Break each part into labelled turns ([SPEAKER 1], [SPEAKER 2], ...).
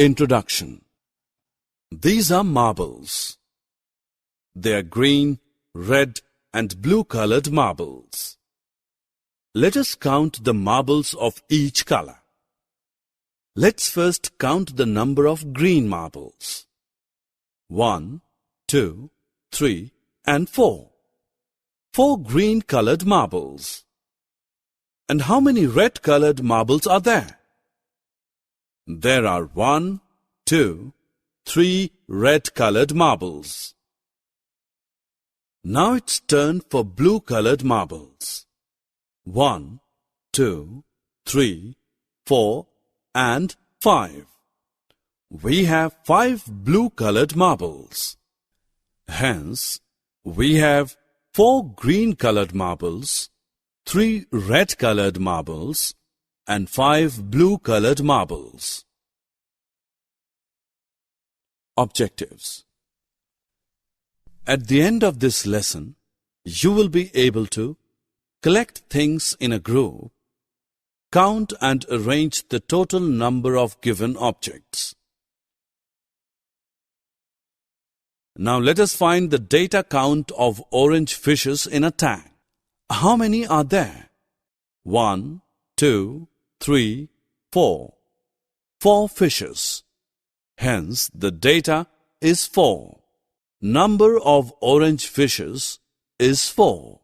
[SPEAKER 1] Introduction. These are marbles. They are green, red and blue colored marbles. Let us count the marbles of each color. Let's first count the number of green marbles. 1, 2, 3 and 4. 4 green colored marbles. And how many red colored marbles are there? There are 1, 2, 3 red colored marbles. Now it's turn for blue colored marbles. 1, 2, 3, 4 and 5. We have 5 blue colored marbles. Hence, we have 4 green colored marbles, 3 red colored marbles and 5 blue colored marbles. Objectives. At the end of this lesson, you will be able to collect things in a group, count and arrange the total number of given objects. Now let us find the data count of orange fishes in a tank. How many are there? 1, 2, 3, 4. 4 fishes. Hence, the data is 4. Number of orange fishes is 4.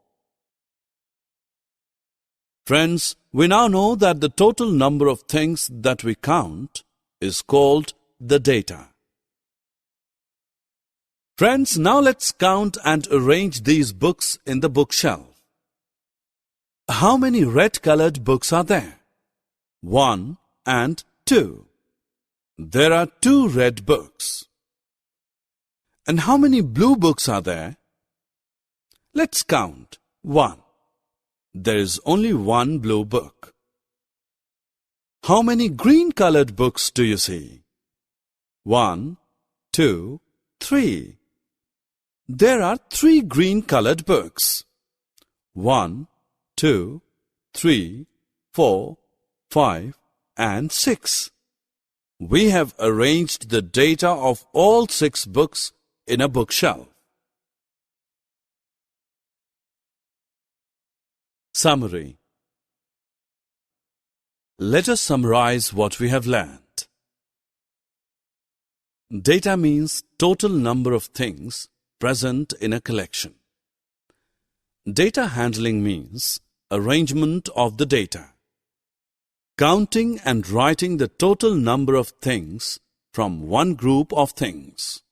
[SPEAKER 1] Friends, we now know that the total number of things that we count is called the data. Friends, now let's count and arrange these books in the bookshelf. How many red-colored books are there? 1 and 2. There are 2 red books. And how many blue books are there? Let's count. 1. There is only 1 blue book. How many green-colored books do you see? 1, 2, 3. There are 3 green-colored books. 1, 2, 3, 4, 5 and 6. We have arranged the data of all 6 books in a bookshelf. Summary. Let us summarize what we have learned. Data means total number of things present in a collection. Data handling means arrangement of the data. Counting and writing the total number of things from one group of things.